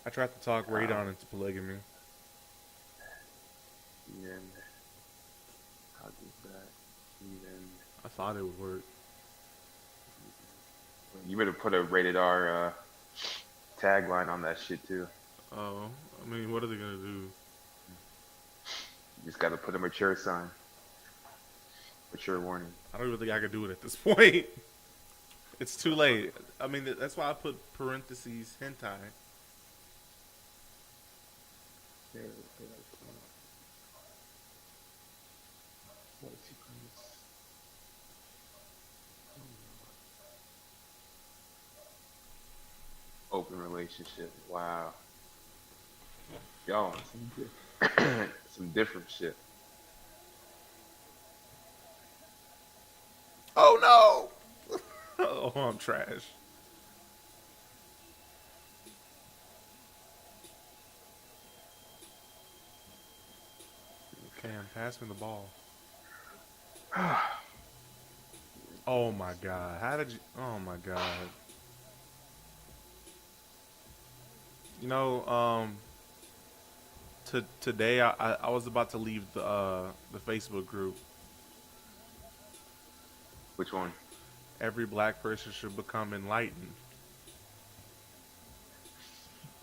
I tried to talk radon into polygamy. Even how does that even? I thought it would work. You better put a rated R tagline on that shit too. Oh, I mean, what are they gonna do? You just gotta put a mature sign, mature warning. I don't even think I could do it at this point. It's too late. I mean, that's why I put parentheses hentai. Open relationship. Wow. Y'all on some different shit. Oh no! Oh, I'm trash. Cam, pass me the ball. Oh my god. How did you? Oh my god. You know, today I was about to leave the Facebook group. Which one? Every black person should become enlightened.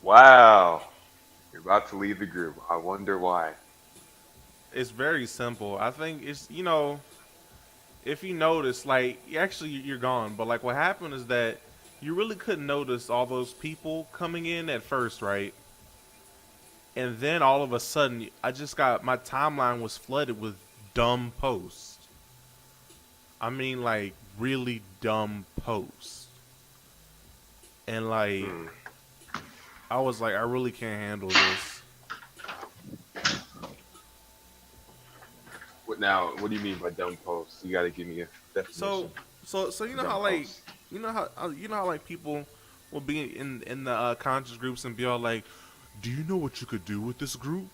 Wow. You're about to leave the group. I wonder why. It's very simple. I think it's if you notice, like actually you're gone, but like what happened is that you really couldn't notice all those people coming in at first, right? And then all of a sudden, I just got my timeline was flooded with dumb posts. I mean, like really dumb posts, and like Hmm. I was like, I really can't handle this. What now? What do you mean by dumb posts? You gotta give me a So, definition so you of know dumb how like posts. you know how like people will be in the conscious groups and be all like, do you know what you could do with this group?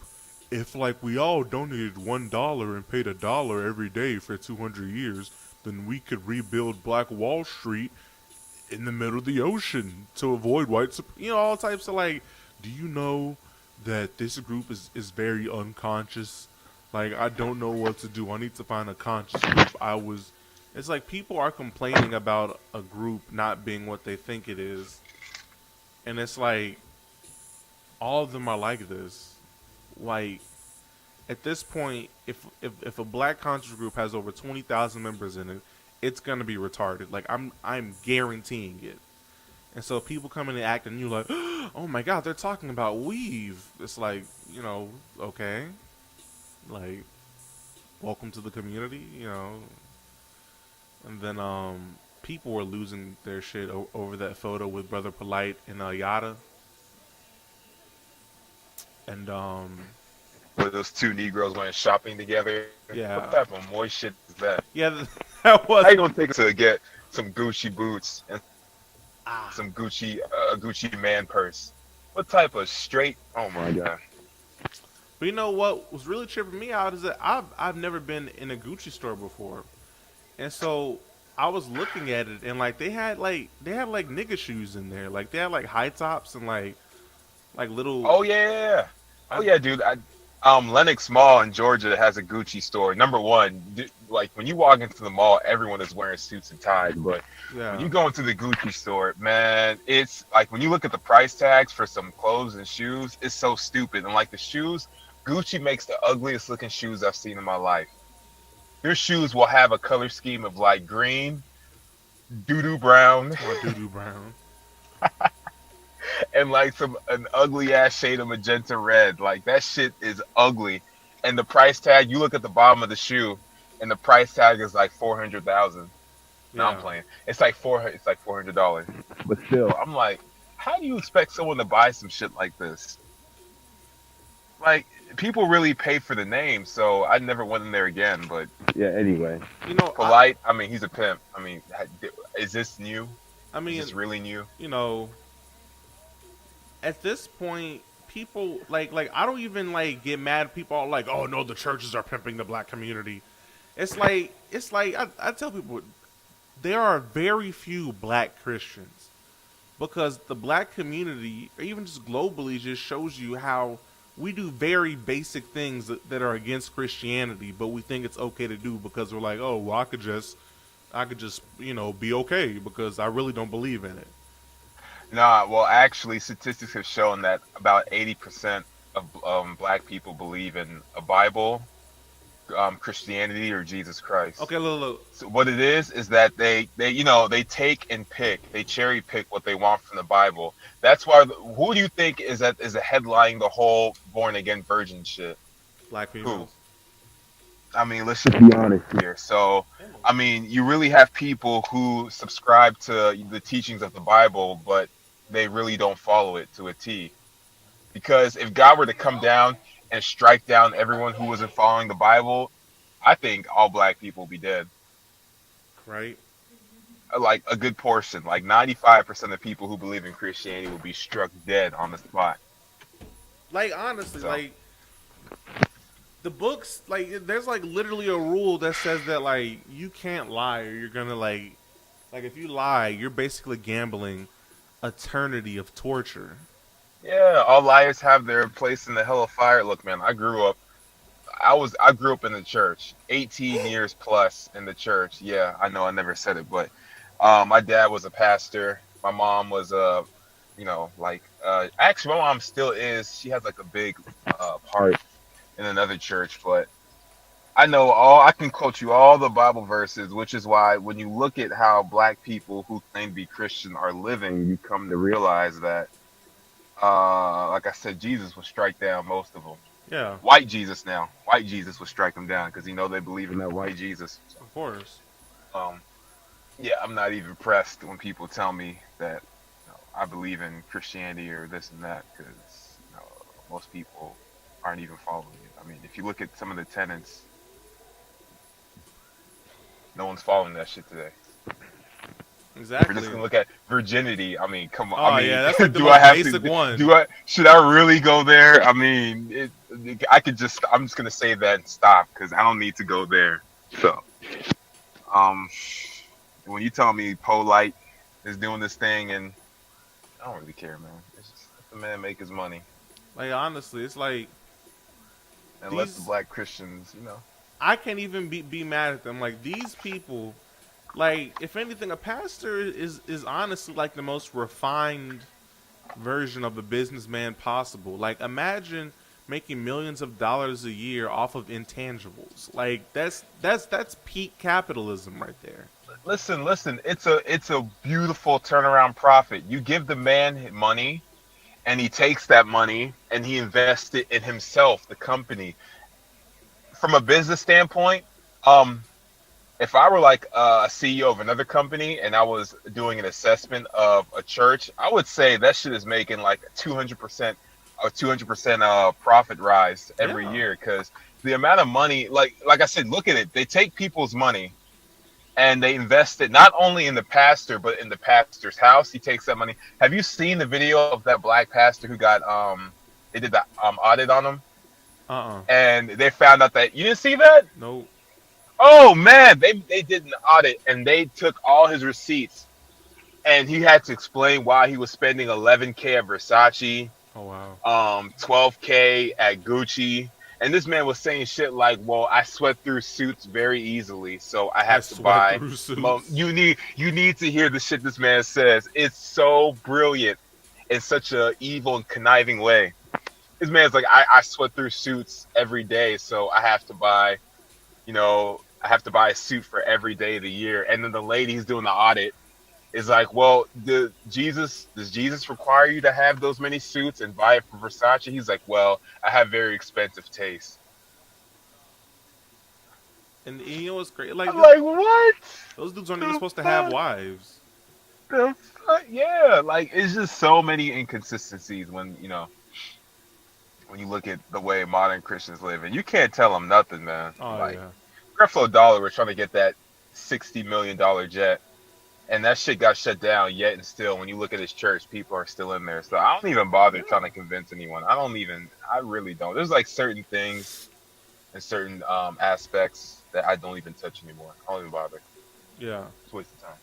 If like we all donated $1 and paid $1 every day for 200 years, then we could rebuild Black Wall Street in the middle of the ocean to avoid you know, all types of like, do you know that this group is very unconscious? Like, I don't know what to do. I need to find a conscious group. It's like people are complaining about a group not being what they think it is. And it's like, all of them are like this. Like, at this point, if a black conscious group has over 20,000 members in it, it's gonna be retarded. Like I'm guaranteeing it. And so people come in and act, and you're like, oh my god, they're talking about weave. It's like, you know, okay, like, welcome to the community, you know. And then people were losing their shit over that photo with Brother Polite and Yada. And Where those two Negroes went shopping together. What yeah, type of moist shit is that? yeah, that How was you gonna take to get some Gucci boots and ah. some Gucci Gucci man purse? What type of straight? Oh my god! But you know what was really tripping me out is that I've never been in a Gucci store before, and so I was looking at it and like they had like nigga shoes in there, like they had like high tops and like little. Oh yeah, oh I, yeah, dude. Lenox Mall in Georgia has a Gucci store. Number one, like when you walk into the mall, everyone is wearing suits and ties. But when yeah, you go into the Gucci store, man, it's like when you look at the price tags for some clothes and shoes, it's so stupid. And like the shoes, Gucci makes the ugliest looking shoes I've seen in my life. Their shoes will have a color scheme of like green, doo doo brown, or doo doo brown. and like some an ugly ass shade of magenta red. Like that shit is ugly. And the price tag, you look at the bottom of the shoe, and the price tag is like 400,000. No, I'm Yeah, playing. It's like $400. But still, I'm like, how do you expect someone to buy some shit like this? Like people really pay for the name, so I never went in there again. But yeah, anyway, you know Polite. I mean, he's a pimp. I mean, is this new? I Is mean this really new? you know at this point people like I don't even like get mad at people all like, oh no, the churches are pimping the black community. It's like I tell people there are very few black Christians. because the black community, or even just globally, just shows you how we do very basic things that are against Christianity, but we think it's okay to do because we're like, oh, well, I could just, be okay because I really don't believe in it. Nah, well, actually, statistics have shown that about 80% of black people believe in a Bible, Christianity, or Jesus Christ. Okay, look. So what it is that they take and pick, they cherry pick what they want from the Bible. That's why. Who do you think is headlining the whole born again virgin shit? Black Who? females. I mean, let's just be honest here. So, I mean, you really have people who subscribe to the teachings of the Bible, but they really don't follow it to a T. Because if God were to come down and strike down everyone who wasn't following the Bible, I think all black people would be dead. Right? Like a good portion, like 95% of people who believe in Christianity will be struck dead on the spot. Like, honestly, So, like, the books, like, there's, like, literally a rule that says that, like, you can't lie or you're gonna, like, if you lie, you're basically gambling eternity of torture. yeah, all liars have their place in the hell of fire. Look, man, I grew up in the church, 18 years plus in the church. Yeah, I know I never said it, but my dad was a pastor. My mom was actually my mom still is. She has like a big part in another church, but I can quote you all the Bible verses, which is why when you look at how black people who claim to be Christian are living, you come to realize that like I said, Jesus would strike down most of them. Yeah, White Jesus would strike them down because they believe in that white Jesus. So, of course. um, yeah, I'm not even impressed when people tell me that I believe in Christianity or this and that because most people aren't even following it. I mean, if you look at some of the tenets, no one's following that shit today. If we're just Exactly. gonna look at virginity, I mean, come on. Oh, I yeah, mean, that's, like, the do I most have basic to? one. Should I really go there? I mean, I'm just gonna say that and stop because I don't need to go there. So, um, when you tell me Polite is doing this thing, and I don't really care, man. It's just let the man make his money Like, honestly, it's like, and let the these, black Christians. I can't even be mad at them. Like, these people, like, if anything, a pastor is honestly, like, the most refined version of a businessman possible. Like, imagine making millions of dollars a year off of intangibles. Like, that's peak capitalism right there. Listen. It's a beautiful turnaround profit. You give the man money, and he takes that money and he invests it in himself, the company. From a business standpoint, um, if I were like a CEO of another company and I was doing an assessment of a church, I would say that shit is making like 200% or 200% profit rise every Yeah. year because the amount of money, like I said, look at it. They take people's money and they invest it not only in the pastor but in the pastor's house. He takes that money. Have you seen the video of that black pastor who got they did the audit on him Uh-uh. and they found out that you didn't see that? Nope. Oh man, they did an audit and they took all his receipts and he had to explain why he was spending 11K at Versace, Oh, wow. 12K at Gucci. And this man was saying shit like, "Well, I sweat through suits very easily, so I I have to sweat buy." through Well, suits. you need to hear the shit this man says. It's so brilliant in such a evil and conniving way. This man's like, I sweat through suits every day, so I have to buy a suit for every day of the year. And then the lady who's doing the audit is like, well, does Jesus require you to have those many suits and buy it from Versace? He's like, well, I have very expensive taste. And you know what's great? Like, I'm like, what? those dudes aren't even The supposed to have fuck? wives. The fuck? Yeah, like it's just so many inconsistencies when you look at the way modern Christians live, and you can't tell them nothing, man. Oh, Like yeah. Creflo Dollar was trying to get that $60 million jet, and that shit got shut down. Yet and still, when you look at his church, people are still in there. So I don't even bother trying to convince anyone. I really don't. There's like certain things and certain aspects that I don't even touch anymore. I don't even bother. Yeah. It's a waste of time.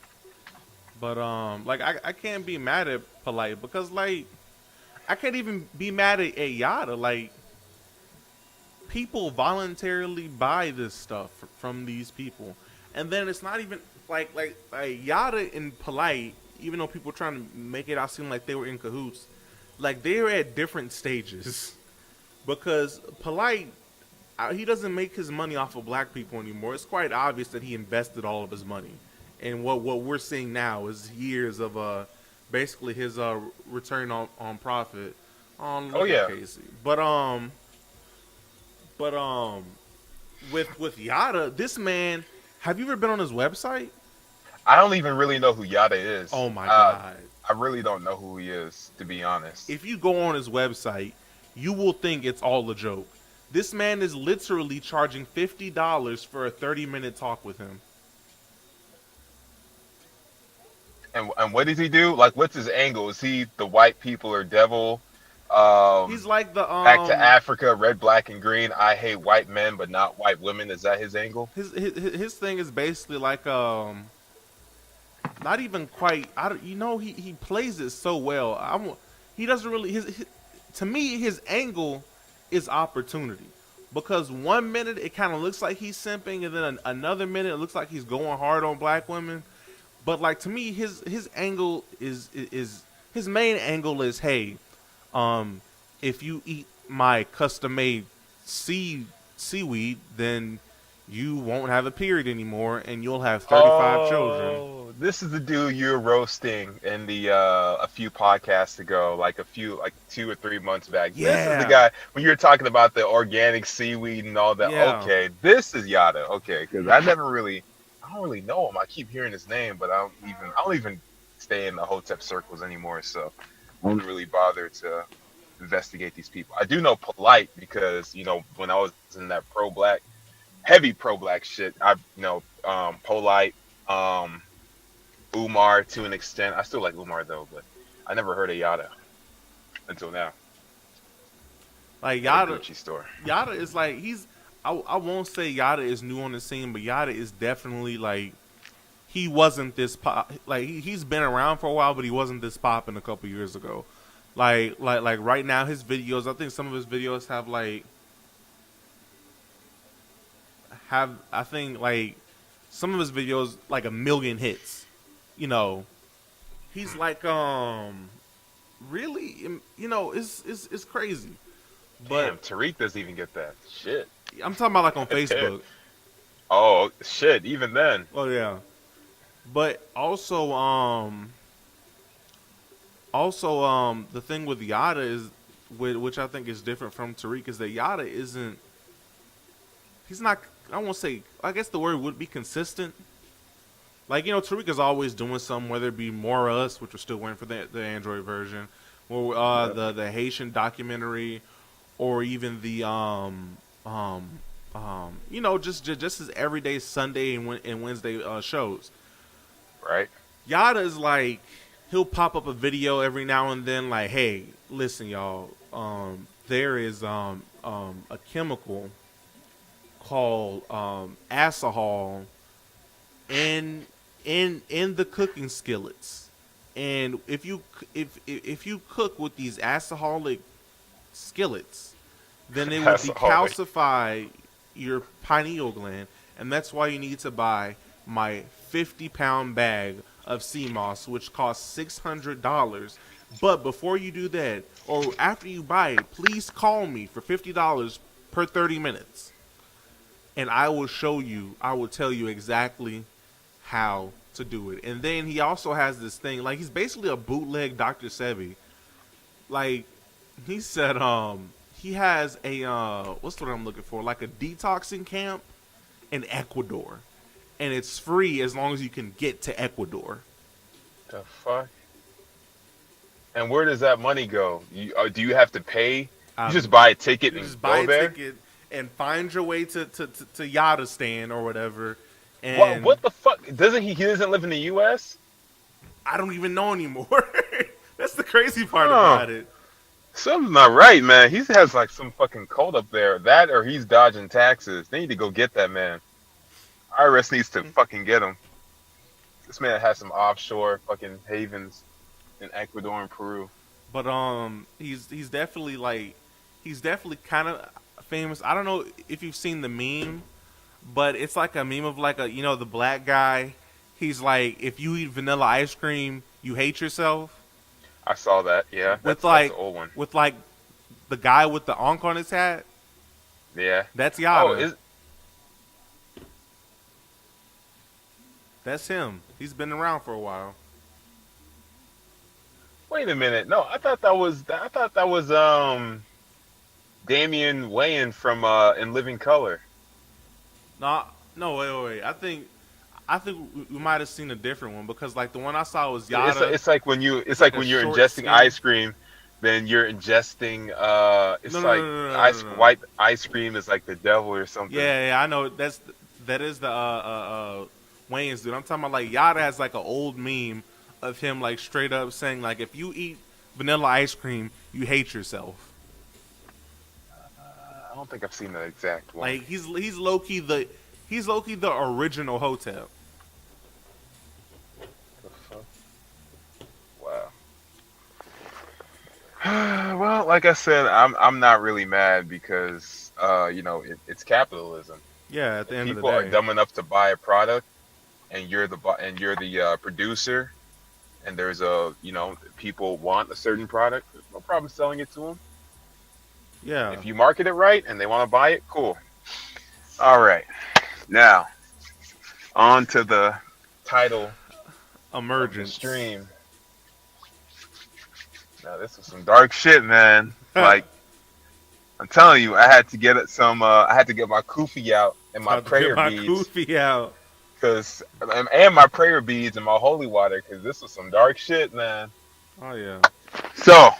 But like I can't be mad at Polite because like I can't even be mad at Yada. Like people voluntarily buy this stuff from these people, and then it's not even like Yada and Polite. Even though people are trying to make it out seem like they were in cahoots, like they were at different stages. Because Polite, he doesn't make his money off of black people anymore. It's quite obvious that he invested all of his money, and what we're seeing now is years of basically his return on profit on Oh look at yeah, Casey. But with Yada, this man, have you ever been on his website? I don't even really know who Yada is. Oh my god! I really don't know who he is, to be honest. If you go on his website, you will think it's all a joke. This man is literally charging $50 for a 30-minute talk with him. And what does he do? Like, what's his angle? Is he the white people are devil? He's like the Back to Africa, red, black, and green. I hate white men, but not white women. Is that his angle? his thing is basically like not even quite. He plays it so well. He doesn't really to me his angle is opportunity, because 1 minute it kind of looks like he's simping, and then another minute it looks like he's going hard on black women. But like to me, his angle is his main angle is, hey, if you eat my custom made seaweed, then you won't have a period anymore, and you'll have 35 children. This is the dude you're roasting in the a few podcasts ago, like 2 or 3 months back. Yeah. This is the guy when you're talking about the organic seaweed and all that. Yeah. Okay, this is Yada. Okay, because I don't really know him. I keep hearing his name, but I don't even stay in the Hotep circles anymore, so I don't really bother to investigate these people. I do know Polite because when I was in that heavy pro black shit, Polite, Umar to an extent. I still like Umar though, but I never heard of Yada until now. Like At a Gucci store. Yada is like I won't say Yada is new on the scene, but Yada is definitely like he wasn't this pop. Like he's been around for a while, but he wasn't this popping a couple years ago. Like right now, his videos. I think some of his videos I think like some of his videos like 1 million hits. He's like really, it's crazy. But Damn, Tariq doesn't even get that shit. I'm talking about like on Facebook. Oh shit! Even then. Oh yeah, but also the thing with Yada is, which I think is different from Tariq, is that Yada isn't. He's not. I won't say. I guess the word would be consistent. Like Tariq is always doing something, whether it be More Us, which we're still waiting for the Android version, or the Haitian documentary, or even the just his everyday Sunday and Wednesday shows. Right. Yada is like he'll pop up a video every now and then, like, hey, listen, y'all, there is a chemical called alcohol in the cooking skillets, and if you cook with these alcoholic skillets, then it would decalcify your pineal gland, and that's why you need to buy my 50-pound bag of sea moss, which costs $600. But before you do that, or after you buy it, please call me for $50 per 30 minutes, and I will show you. I will tell you exactly how to do it. And then he also has this thing, like he's basically a bootleg Dr. Sebi. Like he said, he has a what's the word I'm looking for? Like a detoxing camp in Ecuador, and it's free as long as you can get to Ecuador. The fuck? And where does that money go? Do you have to pay? You just buy a ticket and just buy go there? ticket and find your way to Yada stand or whatever. And What the fuck? Doesn't he doesn't live in the U.S.? I don't even know anymore. That's the crazy part about it. Something's not right, man. He has like some fucking cult up there. That or he's dodging taxes. They need to go get that man. IRS needs to fucking get him. This man has some offshore fucking havens in Ecuador and Peru. But he's definitely like he's definitely kind of famous. I don't know if you've seen the meme, but it's like a meme of like a the black guy. He's like, if you eat vanilla ice cream, you hate yourself. I saw that. Yeah, With that's like an old one. with like the guy with the ankh on his hat. Yeah. That's Oh, Yada. is That's him. He's been around for a while. wait a minute. No, I thought that was Damian Wayans from In Living Color. No, no, wait. I think we might have seen a different one because like the one I saw was It's Yada. it's like when you it's Like like a when you're short, ingesting skinny. ice cream, then you're ingesting No, it's no, no, like no, no, ice no, no. white ice cream is like the devil or something. Yeah, I know. That is the Wayne's dude. I'm talking about like Yada has like an old meme of him like straight up saying like if you eat vanilla ice cream, you hate yourself. I don't think I've seen the exact one. Like he's low key the original Hotep. The fuck? Wow. Well, like I said, I'm not really mad because it's capitalism. Yeah, at the end of the People are day. dumb enough to buy a product, and you're the producer, and there's people want a certain product. There's no problem selling it to them. Yeah, If you market it right and they want to buy it, cool. All right, now on to the title of the Emergence. stream. Now this was some dark shit, man. Like I'm telling you, I had to get I had to get my kufi out and my About to get prayer my beads, goofy out. and my prayer beads and my holy water, because this was some dark shit, man. Oh yeah. So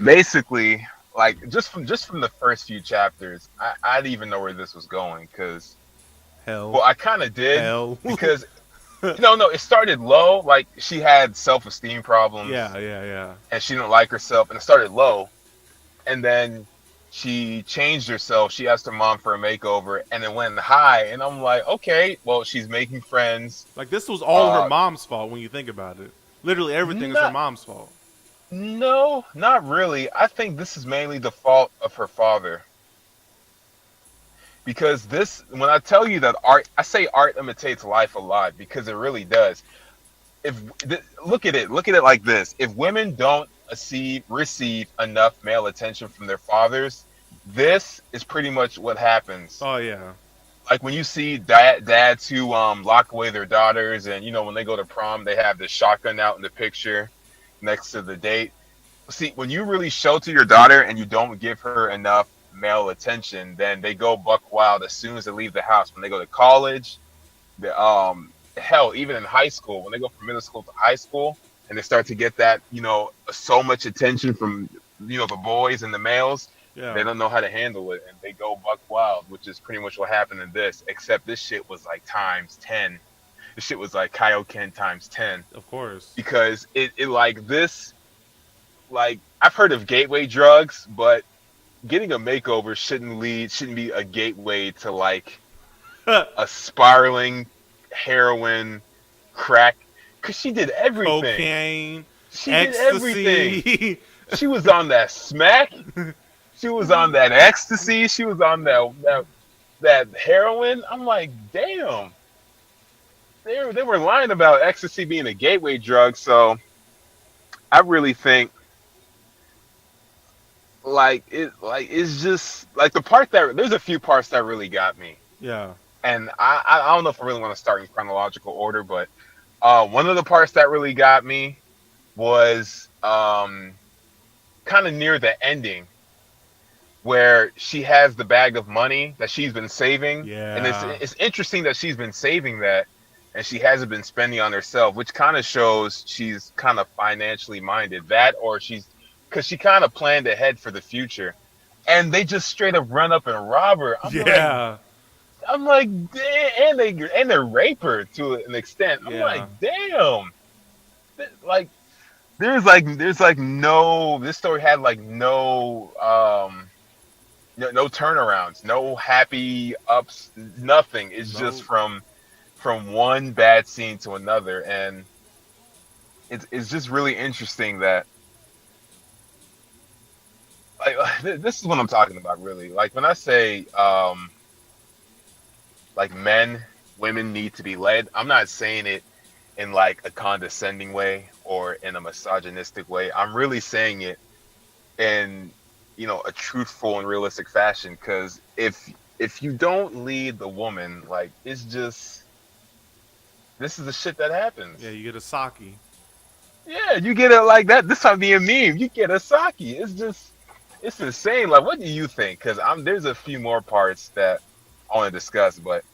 basically, like just from the first few chapters, I didn't even know where this was going, because Hell. well, I kind of did, Hell. because no, it started low, like she had self-esteem problems, Yeah. and she didn't like herself, and it started low, and then she changed herself. She asked her mom for a makeover, and it went high. And I'm like, okay, well, she's making friends. Like this was all her Uh, mom's fault when you think about it. Literally everything is her not, mom's fault. no, not really. I think this is mainly the fault of her father. Because when I tell you that I say art imitates life a lot, because it really does. Look at it like this: if women don't receive enough male attention from their fathers, this is pretty much what happens. Oh yeah. Like when you see dads who lock away their daughters, and when they go to prom, they have the shotgun out in the picture next to the date. See, when you really shelter your daughter and you don't give her enough male attention, then they go buck wild as soon as they leave the house. When they go to college, hell, even in high school, when they go from middle school to high school, and they start to get that, so much attention from, the boys and the males, Yeah. they don't know how to handle it, and they go buck wild, which is pretty much what happened in this, except this shit was like times 10. This shit was like Kaioken times 10. Of course. Because it like this, like, I've heard of gateway drugs, but getting a makeover shouldn't be a gateway to like a spiraling heroin, crack, because she did everything. Cocaine, She did everything. ecstasy. She was on that smack. She was on that ecstasy. She was on that heroin. I'm like, damn. They were lying about ecstasy being a gateway drug. So I really think it's just like the part that there's a few parts that really got me. Yeah. And I don't know if I really want to start in chronological order, but one of the parts that really got me was kind of near the ending, where she has the bag of money that she's been saving. Yeah. And it's interesting that she's been saving that, and she hasn't been spending on herself, which kind of shows she's kind of financially minded. That, or because she kind of planned ahead for the future, and they just straight up run up and rob her. Yeah. I'm like, damn, and they rape her to an extent. I'm Yeah. like, damn. Like, there's no. This story had like no turnarounds, no happy ups, nothing. It's just No. from one bad scene to another, and it's just really interesting that like this is what I'm talking about really. Like when I say like women need to be led, I'm not saying it in like a condescending way or in a misogynistic way. I'm really saying it in a truthful and realistic fashion. Because if you don't lead the woman, like it's just this is the shit that happens. Yeah, you get a sake. Yeah, you get it like that. This might be a meme. You get a sake. It's insane. Like, what do you think? Because there's a few more parts that I want to discuss, but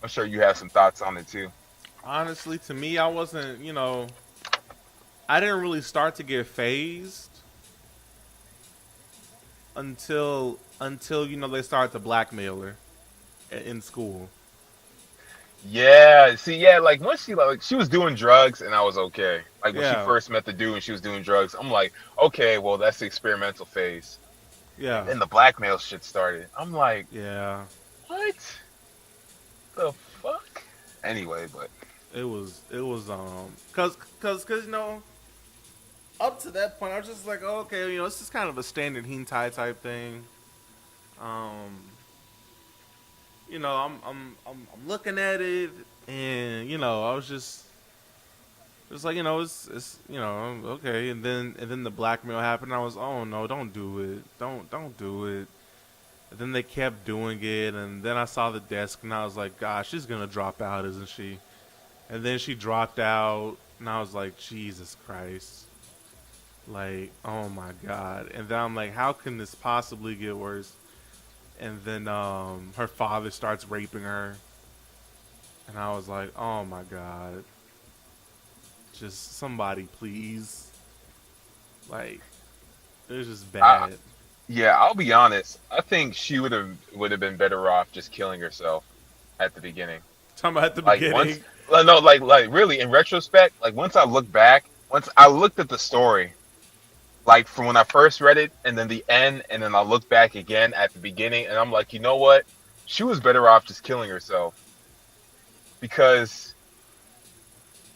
I'm sure you have some thoughts on it too. Honestly, to me, I wasn't, I didn't really start to get phased until they started to blackmail her in school. Yeah, see, yeah, like once she was doing drugs and I was okay. Like when she Yeah, first met the dude and she was doing drugs, I'm like, okay, well that's the experimental phase. yeah, Then the blackmail shit started. I'm like, yeah. what the fuck? Anyway, but It was cause up to that point I was just like, oh, okay, this is kind of a standard hentai type thing. Um, I'm looking at it, and I was just like, it's okay, and then the blackmail happened. I was, oh no, don't do it, don't do it. And then they kept doing it, and then I saw the desk, and I was like, gosh, she's gonna drop out, isn't she? And then she dropped out, and I was like, Jesus Christ. Like, oh my God. And then I'm like, how can this possibly get worse? And then her father starts raping her. And I was like, oh my God. Just somebody, please. Like, it was just I bad. yeah, I'll be honest. I think she would have been better off just killing herself at the beginning. Talking about at the Like once, beginning. no, like really in retrospect, like once I look back, once I looked at the story, like from when I first read it, and then the end, and then I look back again at the beginning, and I'm like, you know what? She was better off just killing herself because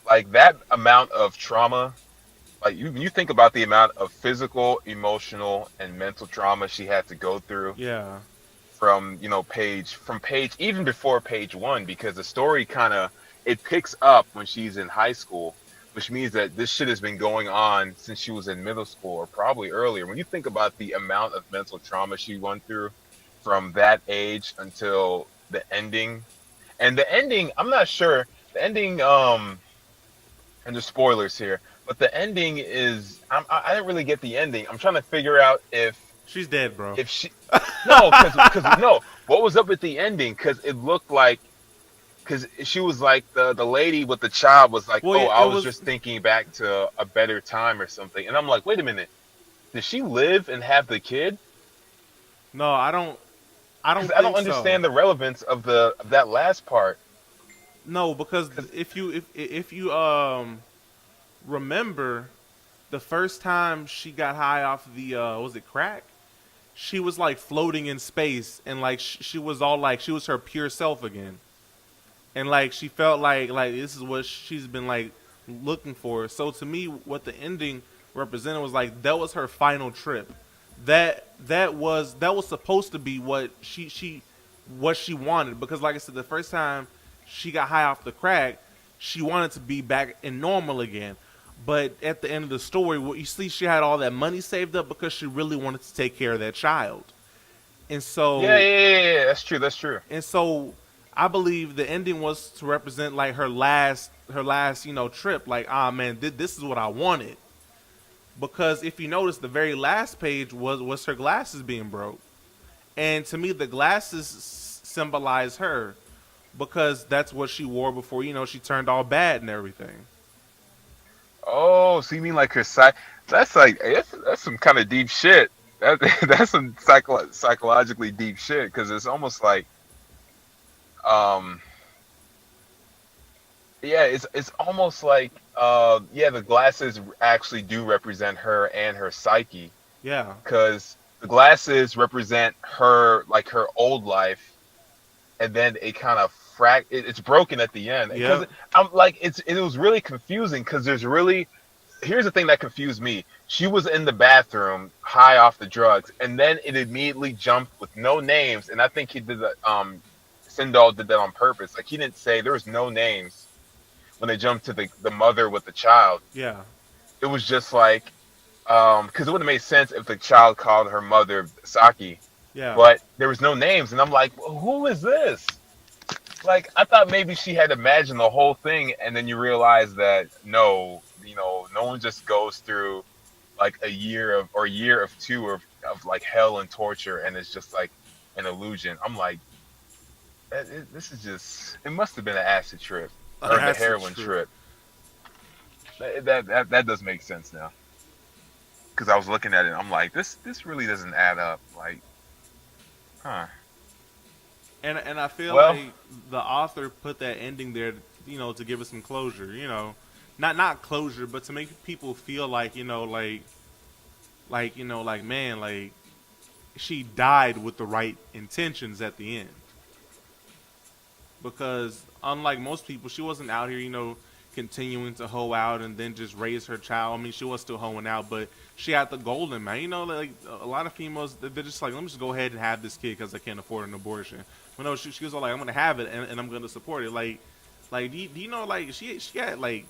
like that amount of trauma, like you think about the amount of physical, emotional, and mental trauma she had to go through Yeah. from page even before page one, because the story kind of it picks up when she's in high school, which means that this shit has been going on since she was in middle school or probably earlier. When you think about the amount of mental trauma she went through from that age until the ending, and the ending, I'm not sure the ending, and the spoilers here, but the ending is I didn't really get the ending. I'm trying to figure out She's dead, bro. if she no, because no, what was up with the ending? Because it looked like because she was like the lady with the child was like, Well, oh, yeah, I it was was. just thinking back to a better time or something, and I'm like, wait a minute, did she live and have the kid? No, I don't. I Because don't I don't think so. understand the relevance of that last part. No, because 'Cause- if you remember the first time she got high off the was it crack? She was like floating in space, and like she was all like she was her pure self again, and like she felt like this is what she's been like looking for. So to me, what the ending represented was like that was her final trip. That was supposed to be what she wanted, because like I said, the first time she got high off the crack, she wanted to be back in normal again. But at the end of the story, what you see, she had all that money saved up because she really wanted to take care of that child. And yeah, so yeah, yeah, yeah, that's true, that's true. and so I believe the ending was to represent like her last trip. Like, ah man, this is what I wanted. Because if you notice, the very last page was her glasses being broke, and to me, the glasses symbolize her because that's what she wore before she turned all bad and everything. Oh, so you mean like her side? That's like that's some kind of deep shit. That that's some psychologically deep shit because it's almost like um yeah, it's almost like yeah, the glasses actually do represent her and her psyche Yeah, because the glasses represent her like her old life, and then it kind of it's broken at the end because Yep. I'm like it was really confusing because there's really here's the thing that confused me. She was in the bathroom, high off the drugs, and then it immediately jumped with no names. And I think he did that. Sindal did that on purpose. Like he didn't say there was no names when they jumped to the mother with the child. Yeah. It was just like because it would have made sense if the child called her mother Saki, Yeah. but there was no names, and I'm like, well, who is this? Like I thought maybe she had imagined the whole thing, and then you realize that no, no one just goes through like a year of two of like hell and torture, and it's just like an illusion. I'm like, this is just. It must have been an acid trip or the That's heroin true. trip. That does make sense now. Because I was looking at it, I'm like, this really doesn't add up. Like, huh? And I feel Well, like the author put that ending there, to give us some closure. Not closure, but to make people feel like like man, like she died with the right intentions at the end. Because unlike most people, she wasn't out here, continuing to hoe out and then just raise her child. I mean, she was still hoeing out, but she had the golden man. Like a lot of females, they're just like, let me just go ahead and have this kid because I can't afford an abortion. But no, she was all like, I'm gonna have it and I'm gonna support it. Like do you know, like she had like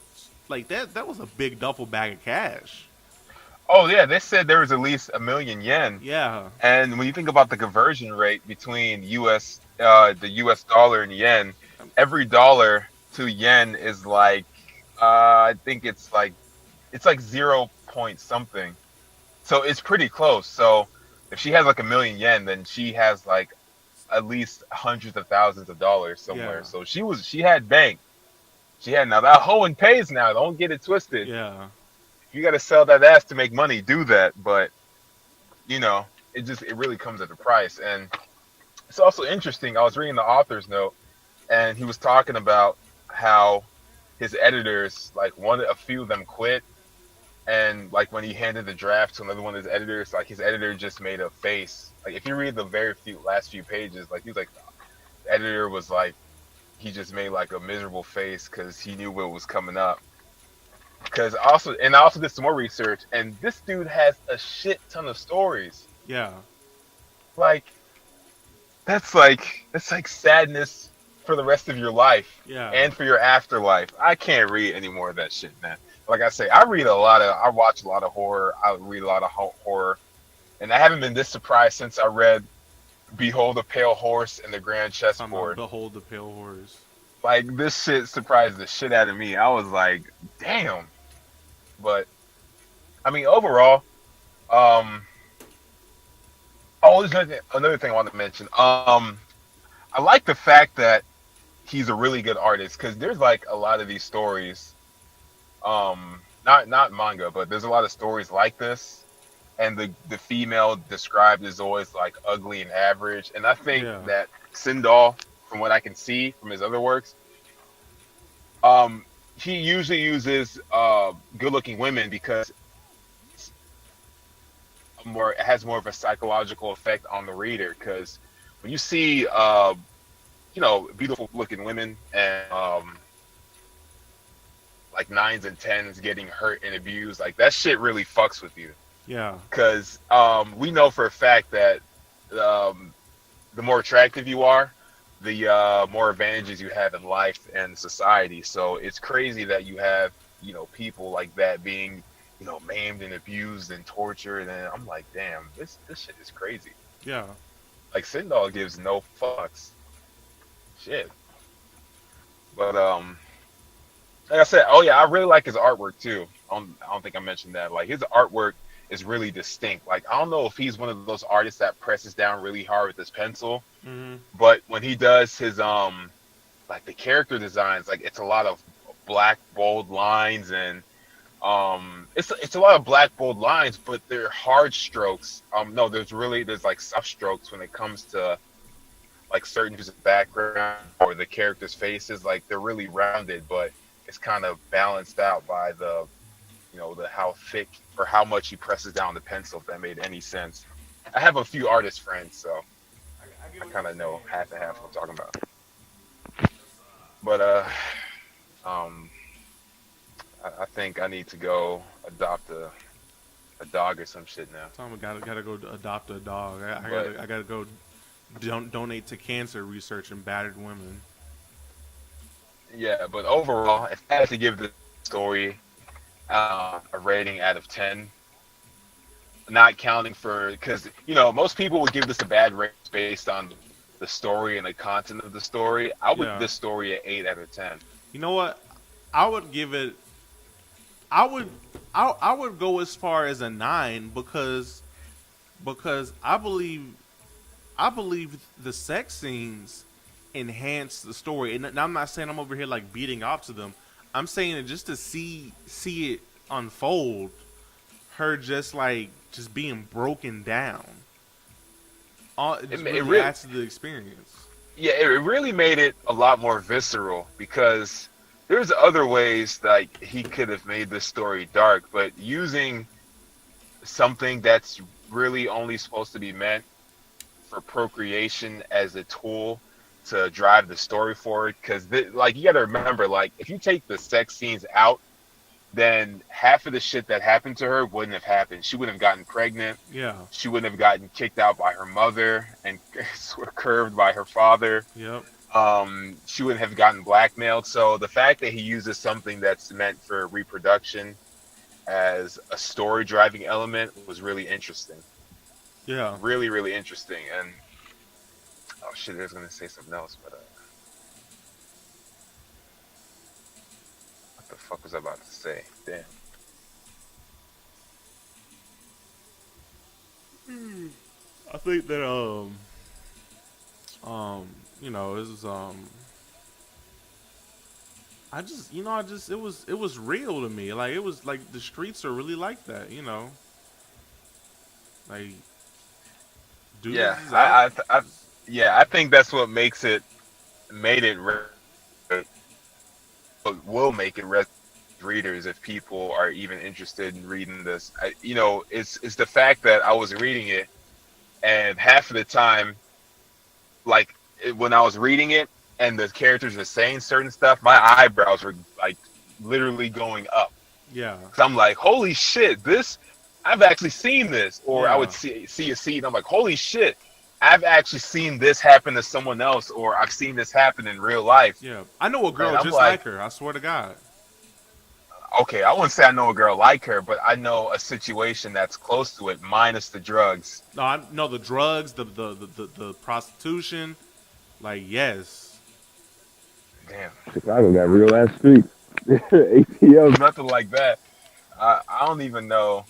that was a big duffel bag of cash. oh yeah, they said there was at least 1 million yen. Yeah, And when you think about the conversion rate between the U.S. dollar and yen, every dollar to yen is like, I think it's like 0 point something. So it's pretty close. So if she has like 1 million yen, then she has like at least hundreds of thousands of dollars yeah, somewhere. So she had bank. She had now that hoeing pays now. Don't get it twisted. yeah, If you got to sell that ass to make money, do that. But you know, it really comes at a price. And it's also interesting. I was reading the author's note, and he was talking about how his editors, like a few of them quit, and like when he handed the draft to another one of his editors, like his editor just made a face. Like if you read the last few pages, like he's like the editor was like he just made like a miserable face because he knew what was coming up. Because I also did some more research, and this dude has a shit ton of stories. yeah, Like that's like sadness for the rest of your life yeah. and for your afterlife. I can't read any more of that shit, man. Like I say, I watch a lot of horror. I read a lot of horror, and I haven't been this surprised since I read "Behold a Pale Horse" and the Grand Talking about Chessboard. behold the pale horse. Like this shit surprised the shit out of me. I was like, damn. But I mean, overall, um, oh, there's another thing I want to mention. I like the fact that he's a really good artist because there's like a lot of these stories, not manga, but there's a lot of stories like this, and the female described is always like ugly and average. And I think Yeah, that Sindal, from what I can see from his other works, he usually uses good-looking women because it has more of a psychological effect on the reader. Because when you see beautiful looking women and like nines and tens getting hurt and abused, like that shit really fucks with you. yeah, Because we know for a fact that um, the more attractive you are, the more advantages you have in life and society. So it's crazy that you have people like that being maimed and abused and tortured. And I'm like, damn, this shit is crazy. yeah. Like Sindal gives no fucks. Shit. But like I said, oh yeah, I really like his artwork too. I don't think I mentioned that. Like his artwork is really distinct. Like I don't know if he's one of those artists that presses down really hard with his pencil, Hmm. but when he does his like the character designs, like it's a lot of black bold lines and it's a lot of black bold lines, but they're hard strokes. No, there's like soft strokes when it comes to like certain people's background or the characters' faces. Like they're really rounded, but it's kind of balanced out by the how thick or how much he presses down the pencil. If that made any sense. I have a few artist friends, so I kind of know half and half what I'm talking about. But um, I think I need to go adopt a dog or some shit now. Tom, gotta go adopt a dog. But I gotta go donate to cancer research and battered women. yeah, but overall, if I had to give the story a rating out of 10, not counting for, because most people would give this a bad rate based on the story and the content of the story. I would give Yeah. this story an 8 out of 10. You know what? I would give it. I would. I would go as far as a 9 because I believe the sex scenes enhance the story. And I'm not saying I'm over here like beating off to them. I'm saying it just to see it unfold. Her just being broken down. It just It really really, adds to the experience. yeah, it really made it a lot more visceral because there's other ways like he could have made this story dark, but using something that's really only supposed to be meant for procreation as a tool to drive the story forward. Because like you got to remember, like if you take the sex scenes out, then half of the shit that happened to her wouldn't have happened. She wouldn't have gotten pregnant. Yeah. She wouldn't have gotten kicked out by her mother and sort of curved by her father. Yep. She wouldn't have gotten blackmailed. So the fact that he uses something that's meant for reproduction as a story driving element was really interesting. Yeah. Really, really interesting. And oh shit, I was gonna say something else, but what the fuck was I about to say? Damn. I think that this is I just it was real to me. Like it was like the streets are really like that, Like dudes Yeah, is out. yeah, I think that's what made it will make it readers if people are even interested in reading this. It's the fact that I was reading it and half of the time, like when I was reading it and the characters were saying certain stuff, my eyebrows were like literally going up. Yeah. So I'm like, holy shit, this I've actually seen this. Or I would Yeah. see a scene, I'm like, holy shit, I've actually seen this happen to someone else, or I've seen this happen in real life. Yeah. I know a And girl I'm just like, like her, I swear to God. okay, I wouldn't say I know a girl like her, but I know a situation that's close to it, minus the drugs. No, I know the drugs, the prostitution, like yes. Damn, Chicago got real ass streets. ATL. nothing like that. I don't even know.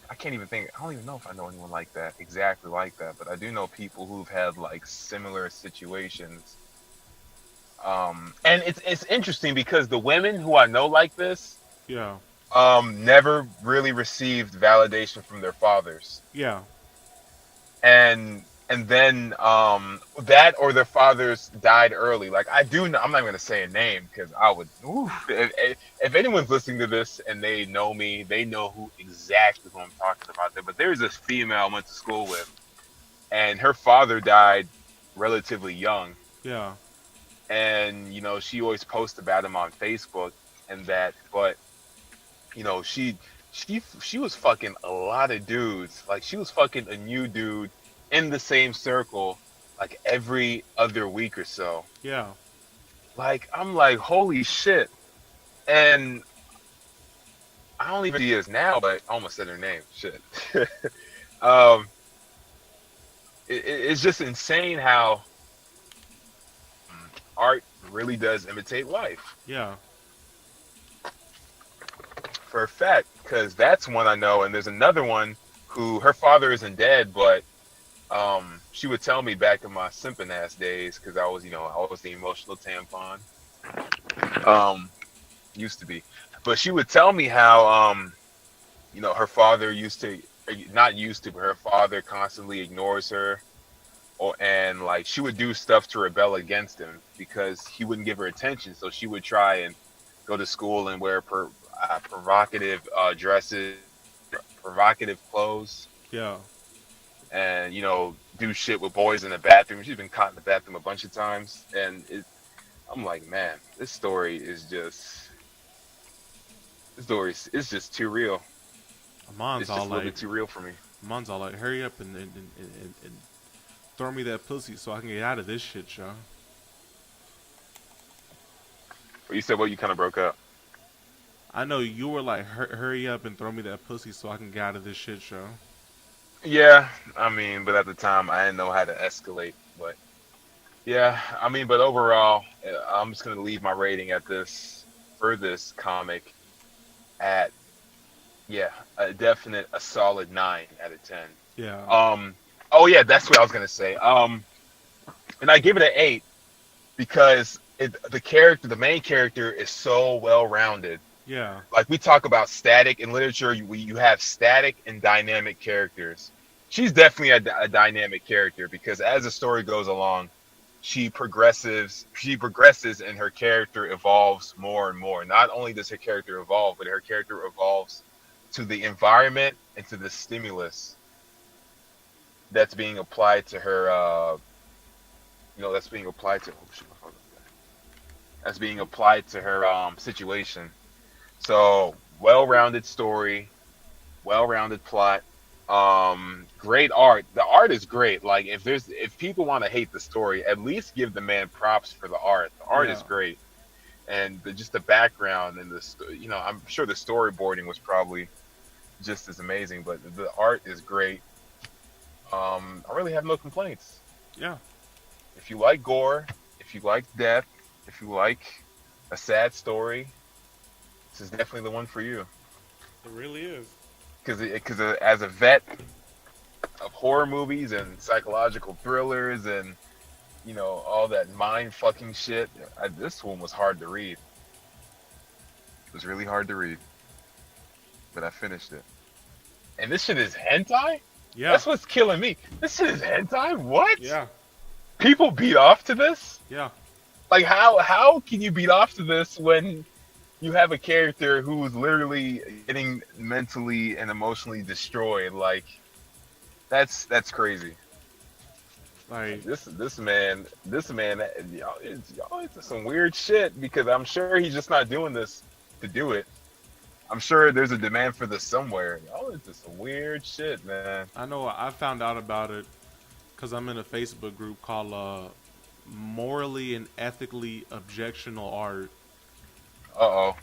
I can't even think. I don't even know if I know anyone like that, exactly like that. But I do know people who've had like similar situations. And it's interesting because the women who I know like this, Yeah. never really received validation from their fathers, Yeah. and then that or their fathers died early. Like I do know, I'm not going to say a name because I would. Oof, if anyone's listening to this and they know me, they know who exactly who I'm talking about there. But there's this female I went to school with, and her father died relatively young, Yeah. and she always posts about him on Facebook and that, but she was fucking a lot of dudes. Like she was fucking a new dude in the same circle like every other week or so. Yeah. Like I'm like, holy shit. And I don't even see this now, but I almost said her name. Shit. um it's just insane how art really does imitate life. Yeah. For a fact, because that's one I know, and there's another one who her father isn't dead, but she would tell me back in my simping ass days, because I was the emotional tampon, used to be, but she would tell me how her father used to, not used to, but her father constantly ignores her, and like she would do stuff to rebel against him because he wouldn't give her attention, so she would try and go to school and wear provocative dresses, provocative clothes. Yeah. and do shit with boys in the bathroom. She's been caught in the bathroom a bunch of times, and I'm like, man, this story is just too real. Mom's It's all just a little like, bit too real for me. Mom's all like, hurry up and throw me that pussy so I can get out of this shit, show. But you said what? You kind of broke up. I know you were like, hurry up and throw me that pussy so I can get out of this shit show. Yeah, I mean, but at the time I didn't know how to escalate. But yeah, I mean, but overall, I'm just gonna leave my rating for this comic at a solid 9 out of 10. Yeah. Oh yeah, that's what I was gonna say. And I give it an 8 because the main character is so well rounded. Yeah. Like we talk about static in literature, you have static and dynamic characters. She's definitely a dynamic character because as the story goes along, she progresses and her character evolves more and more. Not only does her character evolve, but her character evolves to the environment and to the stimulus that's being applied to her. That's being applied to. Oh, shit, my phone is dead. That's being applied to her situation. So well-rounded story, well-rounded plot, great art. The art is great. Like if people want to hate the story, at least give the man props for the art. The art is great, and just the background and I'm sure the storyboarding was probably just as amazing. But the art is great. I really have no complaints. Yeah. If you like gore, if you like death, if you like a sad story, this is definitely the one for you. It really is. Because as a vet of horror movies and psychological thrillers and all that mind fucking shit, this one was hard to read. It was really hard to read, but I finished it. And this shit is hentai? Yeah. That's what's killing me. This shit is hentai? What? Yeah. People beat off to this? Yeah. Like how can you beat off to this when you have a character who's literally getting mentally and emotionally destroyed? Like that's crazy. Like This man, y'all into some weird shit because I'm sure he's just not doing this to do it. I'm sure there's a demand for this somewhere. Y'all into some weird shit, man. I know I found out about it because I'm in a Facebook group called Morally and Ethically Objectional Art. Uh-oh.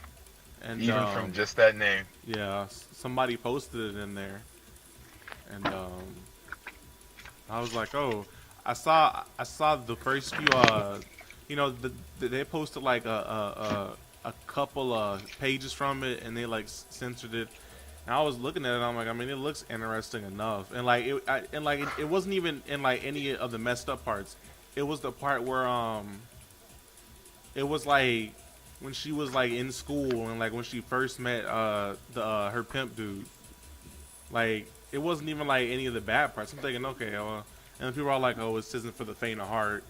And Even from just that name. Yeah, somebody posted it in there. And I was like, oh, I saw the first few they posted like a couple pages from it, and they like censored it. And I was looking at it, I'm like, I mean, it looks interesting enough, and like it wasn't even in like any of the messed up parts. It was the part where it was like when she was like in school and like when she first met her pimp dude. Like it wasn't even like any of the bad parts. I'm thinking, okay, and then people are like, oh, this isn't for the faint of heart.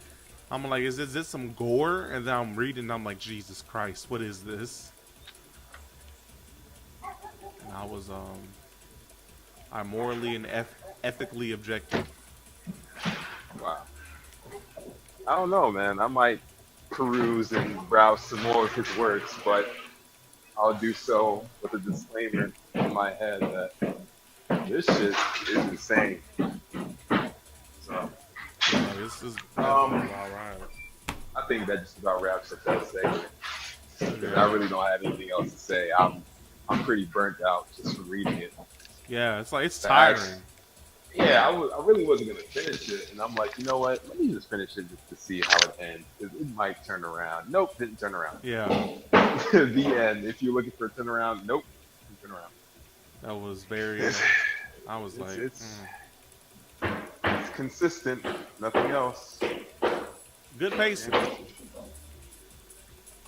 I'm like, is this some gore? And then I'm reading, and I'm like, Jesus Christ, what is this? And I morally and ethically objected. Wow. I don't know, man. I might peruse and browse some more of his works, but I'll do so with a disclaimer in my head that this shit is insane. So, yeah, this is all right. I think that just about wraps up that segment. Yeah. I really don't have anything else to say. I'm pretty burnt out just from reading it. Yeah, it's tiring. Yeah, I really wasn't gonna finish it, and I'm like, you know what? Let me just finish it just to see how it ends, because it might turn around. Nope, didn't turn around. Yeah. The end. If you're looking for a turnaround, nope, didn't turn around. That was very. I was like, it's consistent, nothing else. Good pacing.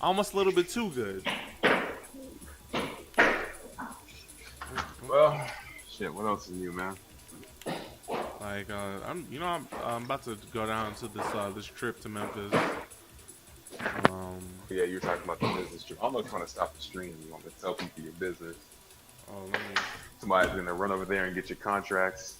Almost a little bit too good. Well, shit. What else is new, man? Like I'm about to go down to this trip to Memphis. Yeah, you were talking about the business trip. I don't know if you want to stop the stream. You want to tell people your business. Oh, let me. Somebody's gonna run over there and get your contracts.